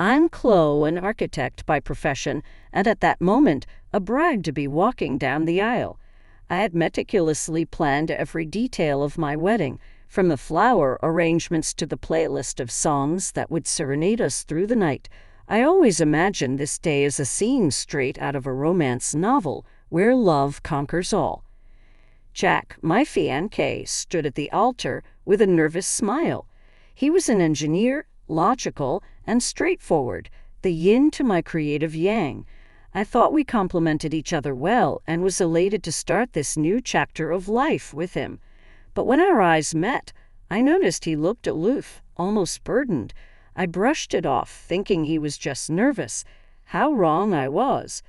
I'm Chloe, an architect by profession, and at that moment, a bride to be walking down the aisle. I had meticulously planned every detail of my wedding, from the flower arrangements to the playlist of songs that would serenade us through the night. I always imagined this day as a scene straight out of a romance novel, where love conquers all. Jack, my fiancé, stood at the altar with a nervous smile. He was an engineer, logical, and straightforward, the yin to my creative yang. I thought we complemented each other well and was elated to start this new chapter of life with him. But when our eyes met, I noticed he looked aloof, almost burdened. I brushed it off, thinking he was just nervous. How wrong I was.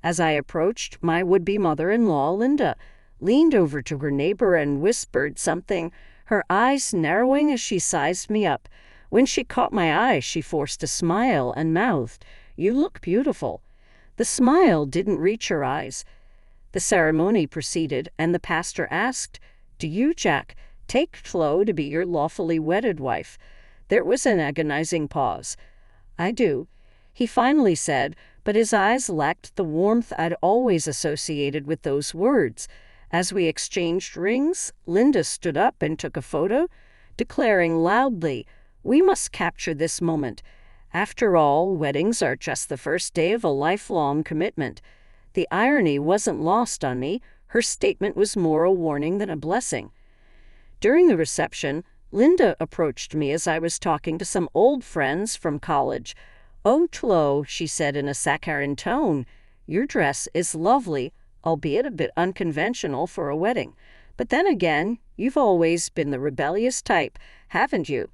As I approached, my would-be mother-in-law, Linda, leaned over to her neighbor and whispered something, her eyes narrowing as she sized me up. When she caught my eye, she forced a smile and mouthed, "You look beautiful." The smile didn't reach her eyes. The ceremony proceeded, and the pastor asked, "Do you, Jack, take Chloe to be your lawfully wedded wife?" There was an agonizing pause. "I do," he finally said, but his eyes lacked the warmth I'd always associated with those words. As we exchanged rings, Linda stood up and took a photo, declaring loudly, "We must capture this moment. After all, weddings are just the first day of a lifelong commitment." The irony wasn't lost on me. Her statement was more a warning than a blessing. During the reception, Linda approached me as I was talking to some old friends from college. "Oh, Chloe," she said in a saccharine tone, "your dress is lovely, albeit a bit unconventional for a wedding. But then again, you've always been the rebellious type, haven't you?"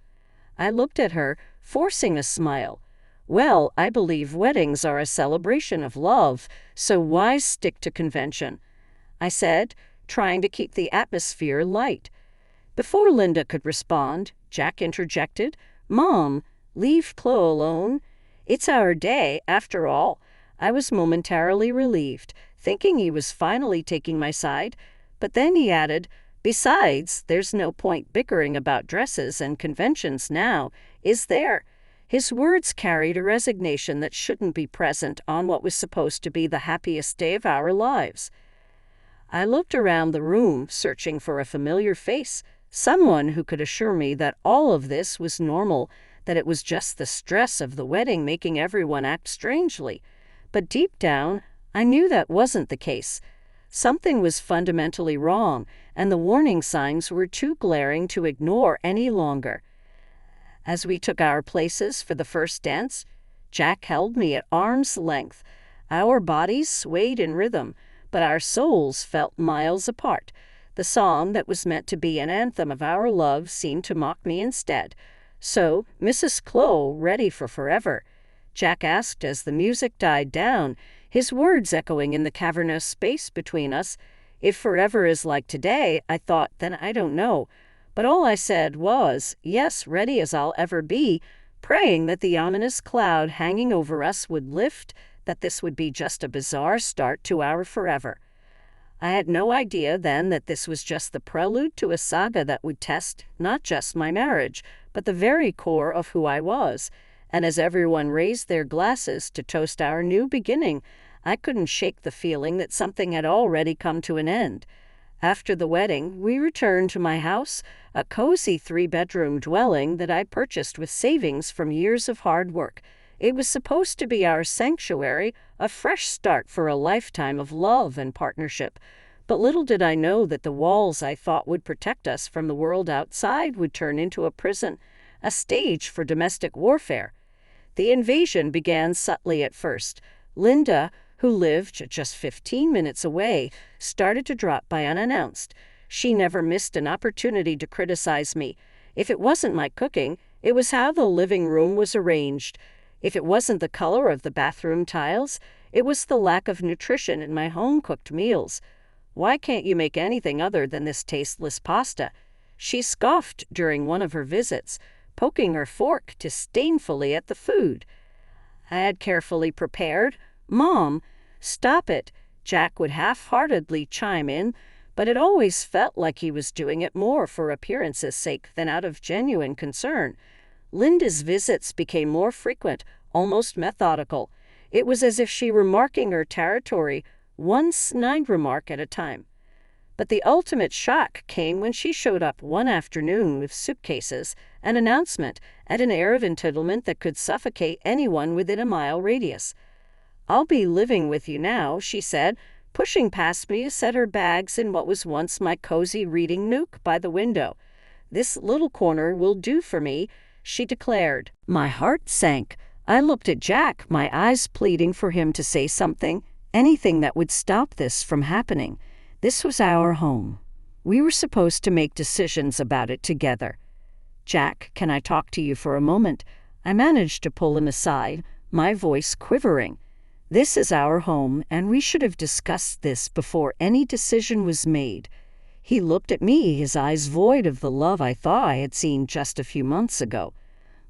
I looked at her, forcing a smile. "Well, I believe weddings are a celebration of love, so why stick to convention?" I said, trying to keep the atmosphere light. Before Linda could respond, Jack interjected, "Mom, leave Chloe alone. It's our day, after all." I was momentarily relieved, thinking he was finally taking my side, but then he added, "Besides, there's no point bickering about dresses and conventions now, is there?" His words carried a resignation that shouldn't be present on what was supposed to be the happiest day of our lives. I looked around the room, searching for a familiar face, someone who could assure me that all of this was normal, that it was just the stress of the wedding making everyone act strangely. But deep down, I knew that wasn't the case. Something was fundamentally wrong, and the warning signs were too glaring to ignore any longer. As we took our places for the first dance, Jack held me at arm's length. Our bodies swayed in rhythm, but our souls felt miles apart. The song that was meant to be an anthem of our love seemed to mock me instead. "So, Mrs. Chloe, ready for forever?" Jack asked as the music died down, his words echoing in the cavernous space between us. If forever is like today, I thought, then I don't know. But all I said was, "Yes, ready as I'll ever be," praying that the ominous cloud hanging over us would lift, that this would be just a bizarre start to our forever. I had no idea then that this was just the prelude to a saga that would test not just my marriage, but the very core of who I was. And as everyone raised their glasses to toast our new beginning, I couldn't shake the feeling that something had already come to an end. After the wedding, we returned to my house, a cozy 3-bedroom dwelling that I purchased with savings from years of hard work. It was supposed to be our sanctuary, a fresh start for a lifetime of love and partnership. But little did I know that the walls I thought would protect us from the world outside would turn into a prison, a stage for domestic warfare. The invasion began subtly at first. Linda, who lived just 15 minutes away, started to drop by unannounced. She never missed an opportunity to criticize me. If it wasn't my cooking, it was how the living room was arranged. If it wasn't the color of the bathroom tiles, it was the lack of nutrition in my home-cooked meals. "Why can't you make anything other than this tasteless pasta?" she scoffed during one of her visits, poking her fork disdainfully at the food. I had carefully prepared. "Mom, stop it," Jack would half-heartedly chime in, but it always felt like he was doing it more for appearance's sake than out of genuine concern. Linda's visits became more frequent, almost methodical. It was as if she were marking her territory, one snide remark at a time. But the ultimate shock came when she showed up one afternoon with suitcases, an announcement, and an air of entitlement that could suffocate anyone within a mile radius. "I'll be living with you now," she said, pushing past me to set her bags in what was once my cozy reading nook by the window. "This little corner will do for me," she declared. My heart sank. I looked at Jack, my eyes pleading for him to say something, anything that would stop this from happening. This was our home. We were supposed to make decisions about it together. "Jack, can I talk to you for a moment?" I managed to pull him aside, my voice quivering. "This is our home, and we should have discussed this before any decision was made." He looked at me, his eyes void of the love I thought I had seen just a few months ago.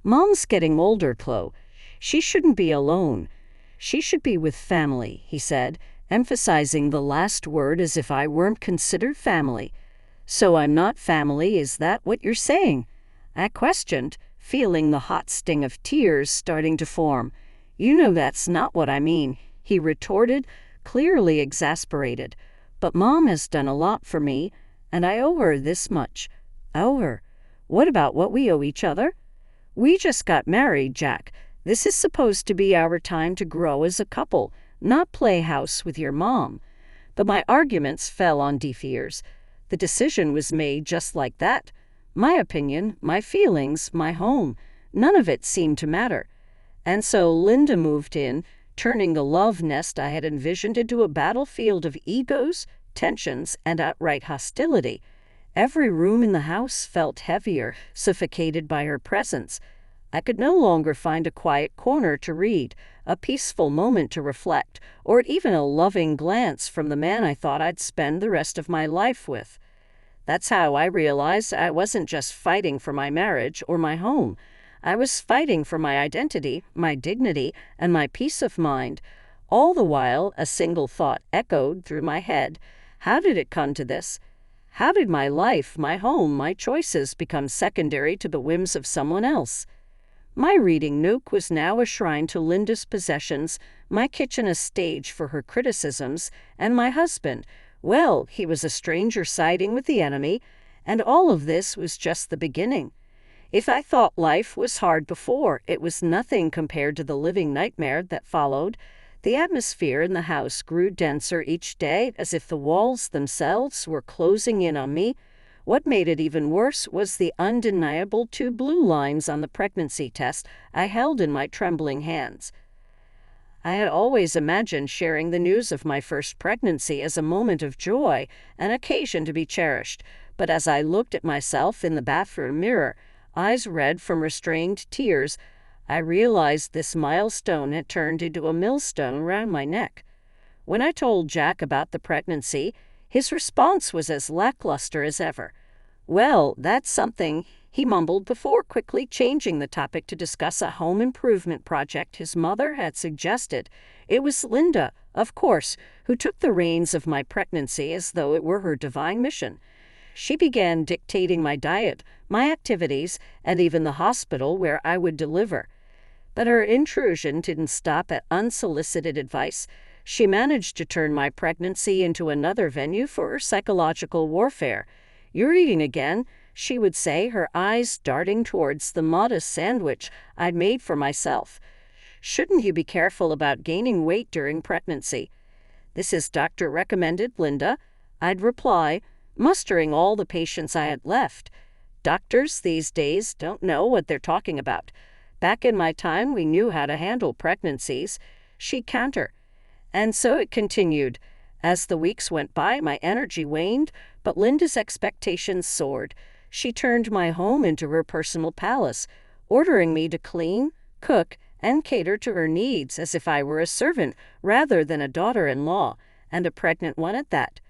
"Mom's getting older, Chloe. She shouldn't be alone. She should be with family," he said, emphasizing the last word as if I weren't considered family. "So I'm not family, is that what you're saying?" I questioned, feeling the hot sting of tears starting to form. "You know that's not what I mean," he retorted, clearly exasperated. "But Mom has done a lot for me, and I owe her this much." "Owe her? What about what we owe each other?" "We just got married, Jack. This is supposed to be our time to grow as a couple, not play house with your mom." But my arguments fell on deaf ears. The decision was made just like that. My opinion, my feelings, my home, none of it seemed to matter. And so Linda moved in, turning the love nest I had envisioned into a battlefield of egos, tensions, and outright hostility. Every room in the house felt heavier, suffocated by her presence. I could no longer find a quiet corner to read, a peaceful moment to reflect, or even a loving glance from the man I thought I'd spend the rest of my life with. That's how I realized I wasn't just fighting for my marriage or my home. I was fighting for my identity, my dignity, and my peace of mind. All the while, a single thought echoed through my head. How did it come to this? How did my life, my home, my choices become secondary to the whims of someone else? My reading nook was now a shrine to Linda's possessions, my kitchen a stage for her criticisms, and my husband, well, he was a stranger siding with the enemy, and all of this was just the beginning. If I thought life was hard before, it was nothing compared to the living nightmare that followed. The atmosphere in the house grew denser each day, as if the walls themselves were closing in on me. What made it even worse was the undeniable 2 blue lines on the pregnancy test I held in my trembling hands. I had always imagined sharing the news of my first pregnancy as a moment of joy, an occasion to be cherished. But as I looked at myself in the bathroom mirror, eyes red from restrained tears, I realized this milestone had turned into a millstone around my neck. When I told Jack about the pregnancy, his response was as lackluster as ever. "Well, that's something," he mumbled before quickly changing the topic to discuss a home improvement project his mother had suggested. It was Linda, of course, who took the reins of my pregnancy as though it were her divine mission. She began dictating my diet, my activities, and even the hospital where I would deliver. But her intrusion didn't stop at unsolicited advice. She managed to turn my pregnancy into another venue for her psychological warfare. "You're eating again," she would say, her eyes darting towards the modest sandwich I'd made for myself. "Shouldn't you be careful about gaining weight during pregnancy?" "This is doctor-recommended, Linda," I'd reply, mustering all the patience I had left. Doctors these days don't know what they're talking about. Back in my time, we knew how to handle pregnancies, she'd counter. And so it continued. As the weeks went by, my energy waned, but Linda's expectations soared. She turned my home into her personal palace, ordering me to clean, cook, and cater to her needs as if I were a servant rather than a daughter-in-law, and a pregnant one at that.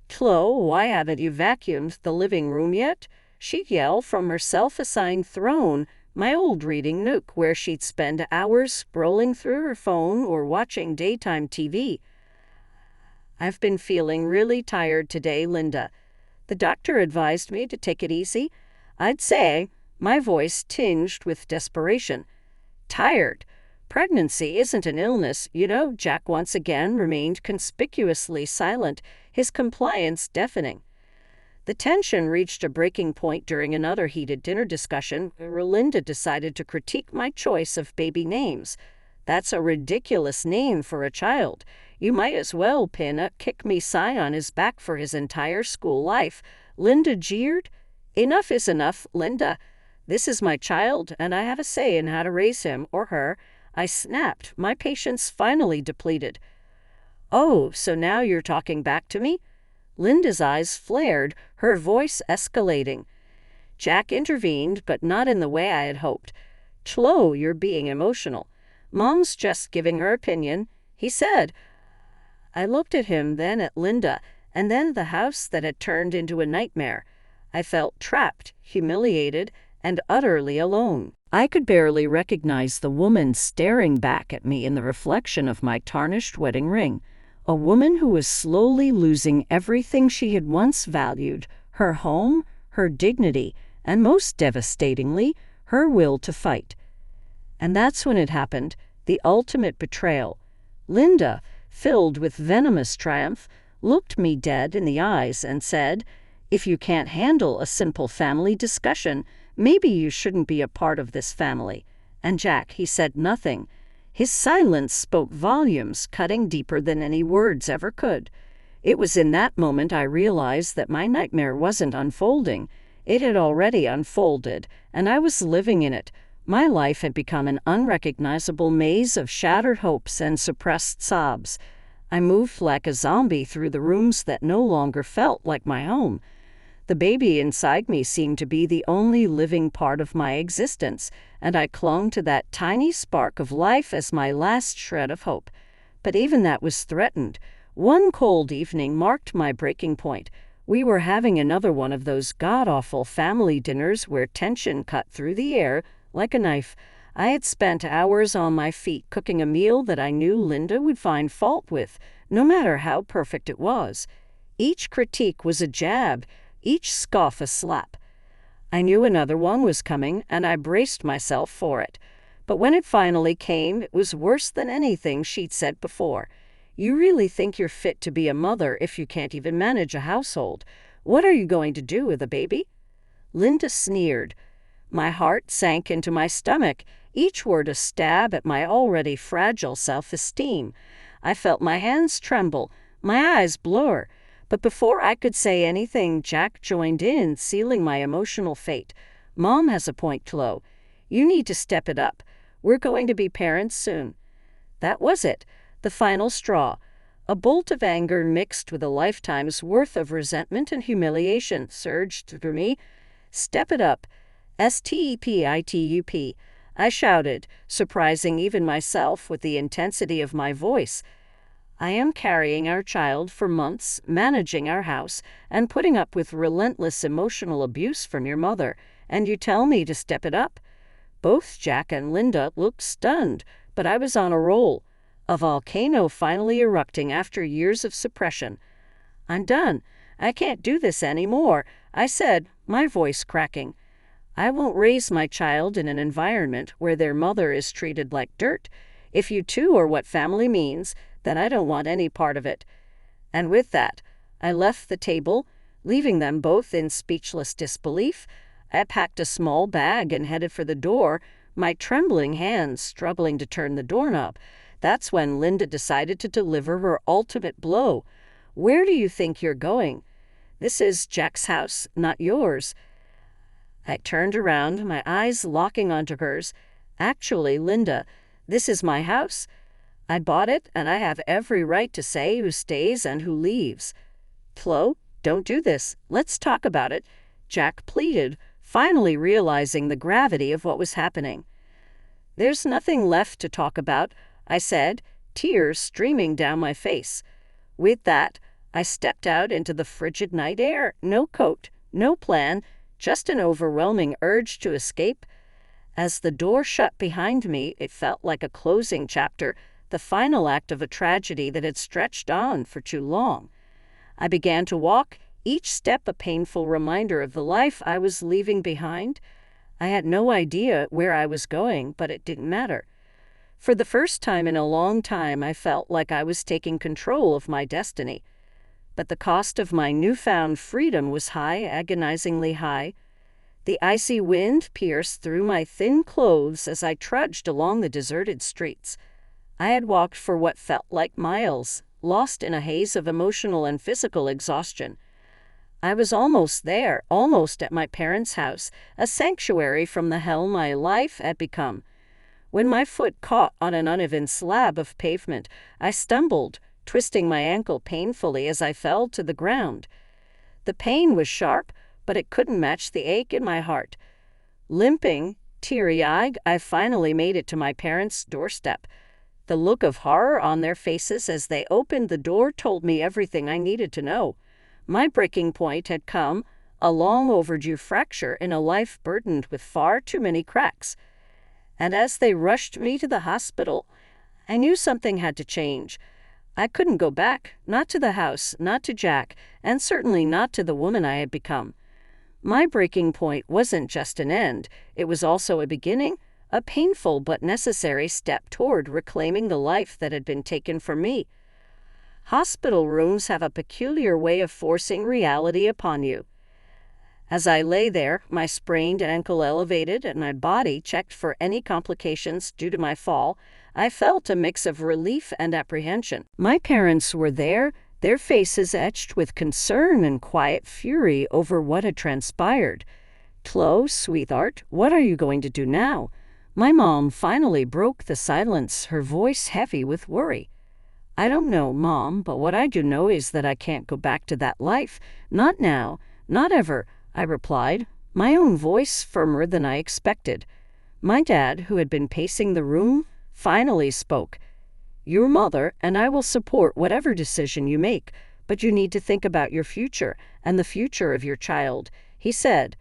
"Chloe, why haven't you vacuumed the living room yet?" she'd yell from her self-assigned throne, my old reading nook where she'd spend hours scrolling through her phone or watching daytime TV. "I've been feeling really tired today, Linda. The doctor advised me to take it easy. I'd say, my voice tinged with desperation. Tired. Pregnancy isn't an illness, you know. Jack once again remained conspicuously silent, his compliance deafening. The tension reached a breaking point during another heated dinner discussion where Linda decided to critique my choice of baby names. That's a ridiculous name for a child. You might as well pin a "kick me" sign on his back for his entire school life. Linda jeered. Enough is enough, Linda. This is my child, and I have a say in how to raise him or her. I snapped, my patience finally depleted. Oh, so now you're talking back to me? Linda's eyes flared, her voice escalating. Jack intervened, but not in the way I had hoped. Chloe, you're being emotional. Mom's just giving her opinion, he said. I looked at him, then at Linda, and then the house that had turned into a nightmare. I felt trapped, humiliated, and utterly alone. I could barely recognize the woman staring back at me in the reflection of my tarnished wedding ring. A woman who was slowly losing everything she had once valued, her home, her dignity, and most devastatingly, her will to fight. And that's when it happened, the ultimate betrayal. Linda, filled with venomous triumph, looked me dead in the eyes and said, "If you can't handle a simple family discussion, maybe you shouldn't be a part of this family." And Jack, he said nothing. His silence spoke volumes, cutting deeper than any words ever could. It was in that moment I realized that my nightmare wasn't unfolding. It had already unfolded, and I was living in it. My life had become an unrecognizable maze of shattered hopes and suppressed sobs. I moved like a zombie through the rooms that no longer felt like my home. The baby inside me seemed to be the only living part of my existence, and I clung to that tiny spark of life as my last shred of hope. But even that was threatened. One cold evening marked my breaking point. We were having another one of those god-awful family dinners where tension cut through the air like a knife. I had spent hours on my feet cooking a meal that I knew Linda would find fault with, no matter how perfect it was. Each critique was a jab, each scoff a slap. I knew another one was coming, and I braced myself for it. But when it finally came, it was worse than anything she'd said before. "You really think you're fit to be a mother if you can't even manage a household? What are you going to do with a baby?" Linda sneered. My heart sank into my stomach, each word a stab at my already fragile self-esteem. I felt my hands tremble, my eyes blur. But before I could say anything, Jack joined in, sealing my emotional fate. "Mom has a point, Chloe. You need to step it up. We're going to be parents soon." That was it, the final straw. A bolt of anger mixed with a lifetime's worth of resentment and humiliation surged through me. "Step it up. STEPITUP. I shouted, surprising even myself with the intensity of my voice. "I am carrying our child for months, managing our house, and putting up with relentless emotional abuse from your mother, and you tell me to step it up?" Both Jack and Linda looked stunned, but I was on a roll, a volcano finally erupting after years of suppression. "I'm done. I can't do this anymore," I said, my voice cracking. "I won't raise my child in an environment where their mother is treated like dirt. If you two are what family means, then I don't want any part of it." And with that, I left the table, leaving them both in speechless disbelief. I packed a small bag and headed for the door, my trembling hands struggling to turn the doorknob. That's when Linda decided to deliver her ultimate blow. "Where do you think you're going? This is Jack's house, not yours." I turned around, my eyes locking onto hers. "Actually, Linda, this is my house. I bought it, and I have every right to say who stays and who leaves." "Chloe, don't do this. Let's talk about it," Jack pleaded, finally realizing the gravity of what was happening. "There's nothing left to talk about," I said, tears streaming down my face. With that, I stepped out into the frigid night air. No coat, no plan, just an overwhelming urge to escape. As the door shut behind me, it felt like a closing chapter, the final act of a tragedy that had stretched on for too long. I began to walk, each step a painful reminder of the life I was leaving behind. I had no idea where I was going, but it didn't matter. For the first time in a long time, I felt like I was taking control of my destiny. But the cost of my newfound freedom was high, agonizingly high. The icy wind pierced through my thin clothes as I trudged along the deserted streets. I had walked for what felt like miles, lost in a haze of emotional and physical exhaustion. I was almost there, almost at my parents' house, a sanctuary from the hell my life had become. When my foot caught on an uneven slab of pavement, I stumbled, twisting my ankle painfully as I fell to the ground. The pain was sharp, but it couldn't match the ache in my heart. Limping, teary-eyed, I finally made it to my parents' doorstep. The look of horror on their faces as they opened the door told me everything I needed to know. My breaking point had come, a long overdue fracture in a life burdened with far too many cracks. And as they rushed me to the hospital, I knew something had to change. I couldn't go back, not to the house, not to Jack, and certainly not to the woman I had become. My breaking point wasn't just an end, it was also a beginning, a painful but necessary step toward reclaiming the life that had been taken from me. Hospital rooms have a peculiar way of forcing reality upon you. As I lay there, my sprained ankle elevated and my body checked for any complications due to my fall, I felt a mix of relief and apprehension. My parents were there, their faces etched with concern and quiet fury over what had transpired. "Chloe, sweetheart, what are you going to do now?" My mom finally broke the silence, her voice heavy with worry. "I don't know, Mom, but what I do know is that I can't go back to that life. Not now, not ever," I replied, my own voice firmer than I expected. My dad, who had been pacing the room, finally spoke. "Your mother and I will support whatever decision you make, but you need to think about your future and the future of your child," he said.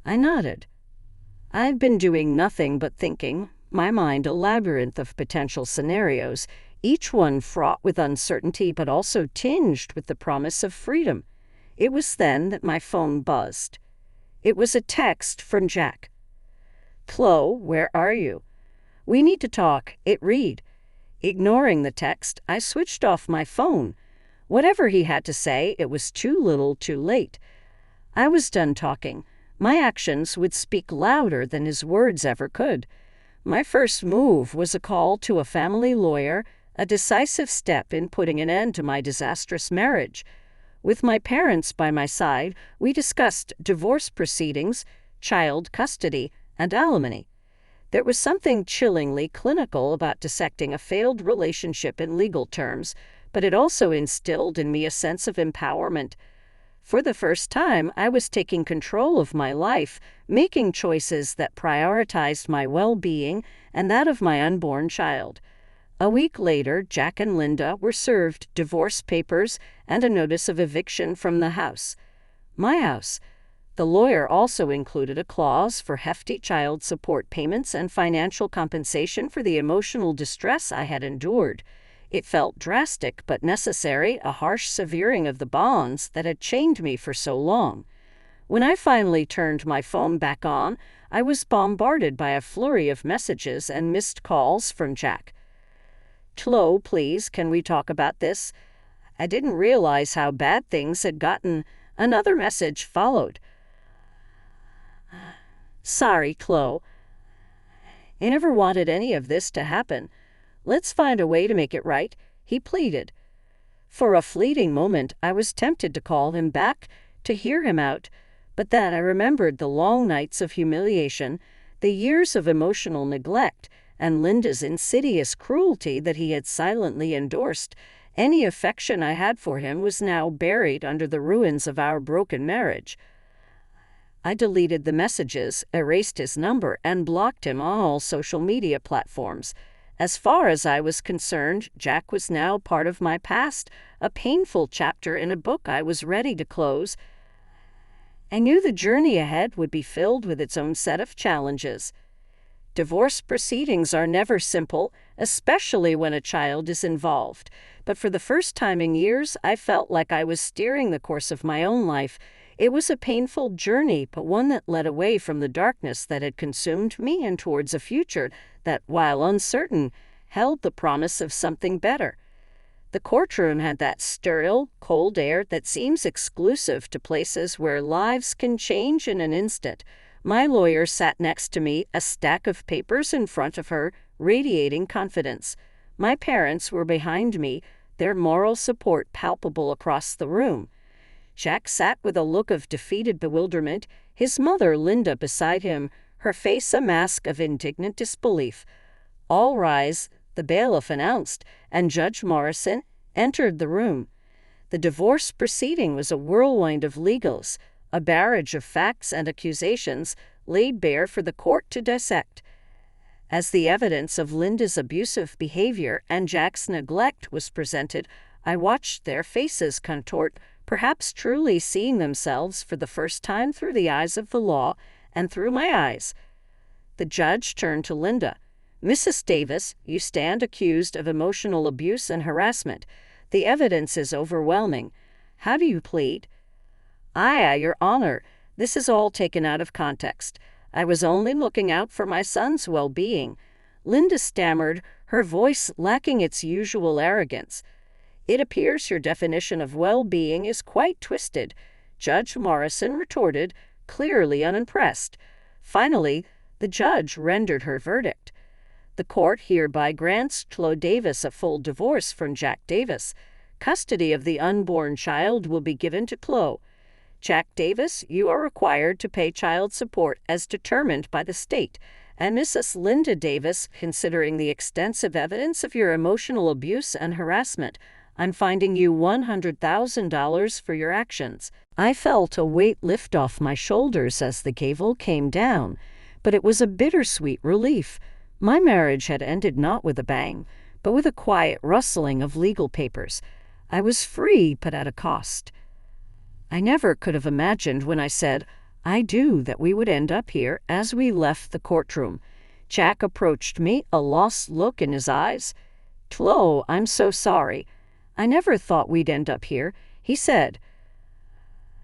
I nodded. I'd been doing nothing but thinking, my mind a labyrinth of potential scenarios, each one fraught with uncertainty but also tinged with the promise of freedom. It was then that my phone buzzed. It was a text from Jack. "Chloe, where are you? We need to talk," it read. Ignoring the text, I switched off my phone. Whatever he had to say, it was too little, too late. I was done talking. My actions would speak louder than his words ever could. My first move was a call to a family lawyer, a decisive step in putting an end to my disastrous marriage. With my parents by my side, we discussed divorce proceedings, child custody, and alimony. There was something chillingly clinical about dissecting a failed relationship in legal terms, but it also instilled in me a sense of empowerment. For the first time, I was taking control of my life, making choices that prioritized my well-being and that of my unborn child. A week later, Jack and Linda were served divorce papers and a notice of eviction from the house. My house. The lawyer also included a clause for hefty child support payments and financial compensation for the emotional distress I had endured. It felt drastic but necessary, a harsh severing of the bonds that had chained me for so long. When I finally turned my phone back on, I was bombarded by a flurry of messages and missed calls from Jack. "Chloe, please, can we talk about this?" I didn't realize how bad things had gotten. Another message followed. "Sorry, Chloe. I never wanted any of this to happen. Let's find a way to make it right," he pleaded. For a fleeting moment, I was tempted to call him back, to hear him out, but then I remembered the long nights of humiliation, the years of emotional neglect, and Linda's insidious cruelty that he had silently endorsed. Any affection I had for him was now buried under the ruins of our broken marriage. I deleted the messages, erased his number, and blocked him on all social media platforms. As far as I was concerned, Jack was now part of my past, a painful chapter in a book I was ready to close. I knew the journey ahead would be filled with its own set of challenges. Divorce proceedings are never simple, especially when a child is involved. But for the first time in years, I felt like I was steering the course of my own life. It was a painful journey, but one that led away from the darkness that had consumed me and towards a future that, while uncertain, held the promise of something better. The courtroom had that sterile, cold air that seems exclusive to places where lives can change in an instant. My lawyer sat next to me, a stack of papers in front of her, radiating confidence. My parents were behind me, their moral support palpable across the room. Jack sat with a look of defeated bewilderment, his mother, Linda, beside him, her face a mask of indignant disbelief. "All rise," the bailiff announced, and Judge Morrison entered the room. The divorce proceeding was a whirlwind of legals, a barrage of facts and accusations laid bare for the court to dissect. As the evidence of Linda's abusive behavior and Jack's neglect was presented, I watched their faces contort, perhaps truly seeing themselves for the first time through the eyes of the law and through my eyes. The judge turned to Linda. "Mrs. Davis, you stand accused of emotional abuse and harassment. The evidence is overwhelming. How do you plead?" "Aye, Your Honor, this is all taken out of context. I was only looking out for my son's well-being," Linda stammered, her voice lacking its usual arrogance. "It appears your definition of well-being is quite twisted," Judge Morrison retorted, clearly unimpressed. Finally, the judge rendered her verdict. "The court hereby grants Chloe Davis a full divorce from Jack Davis. Custody of the unborn child will be given to Chloe. Jack Davis, you are required to pay child support as determined by the state. And Mrs. Linda Davis, considering the extensive evidence of your emotional abuse and harassment, I'm finding you $100,000 for your actions." I felt a weight lift off my shoulders as the gavel came down, but it was a bittersweet relief. My marriage had ended not with a bang, but with a quiet rustling of legal papers. I was free, but at a cost. I never could have imagined when I said, "I do," that we would end up here as we left the courtroom. Jack approached me, a lost look in his eyes. "Chloe, I'm so sorry. I never thought we'd end up here," he said.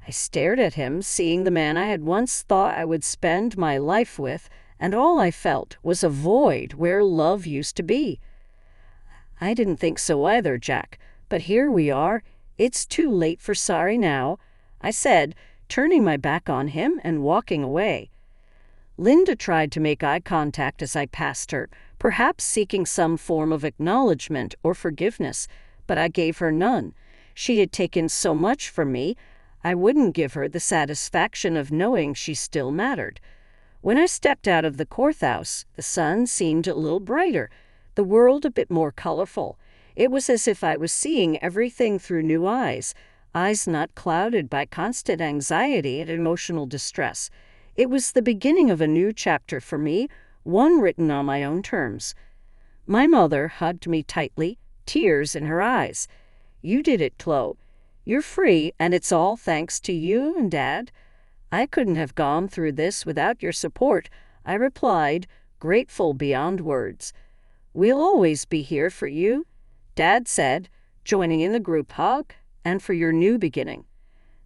I stared at him, seeing the man I had once thought I would spend my life with, and all I felt was a void where love used to be. "I didn't think so either, Jack, but here we are. It's too late for sorry now," I said, turning my back on him and walking away. Linda tried to make eye contact as I passed her, perhaps seeking some form of acknowledgement or forgiveness, but I gave her none. She had taken so much from me, I wouldn't give her the satisfaction of knowing she still mattered. When I stepped out of the courthouse, the sun seemed a little brighter, the world a bit more colorful. It was as if I was seeing everything through new eyes not clouded by constant anxiety and emotional distress. It was the beginning of a new chapter for me, one written on my own terms. My mother hugged me tightly, tears in her eyes. "You did it, Chloe. You're free, and it's all thanks to you and Dad." "I couldn't have gone through this without your support," I replied, grateful beyond words. "We'll always be here for you," Dad said, joining in the group hug, "and for your new beginning."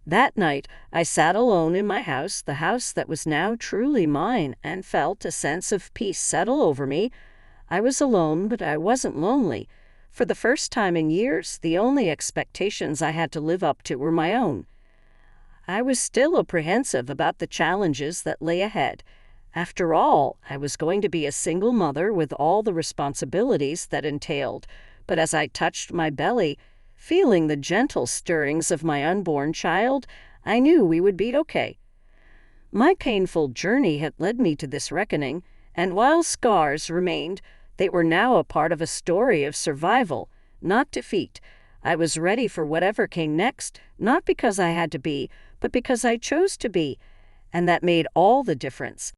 That night, I sat alone in my house, the house that was now truly mine, and felt a sense of peace settle over me. I was alone, but I wasn't lonely. For the first time in years, the only expectations I had to live up to were my own. I was still apprehensive about the challenges that lay ahead. After all, I was going to be a single mother with all the responsibilities that entailed. But as I touched my belly, feeling the gentle stirrings of my unborn child, I knew we would be okay. My painful journey had led me to this reckoning, and while scars remained, they were now a part of a story of survival, not defeat. I was ready for whatever came next, not because I had to be, but because I chose to be, and that made all the difference.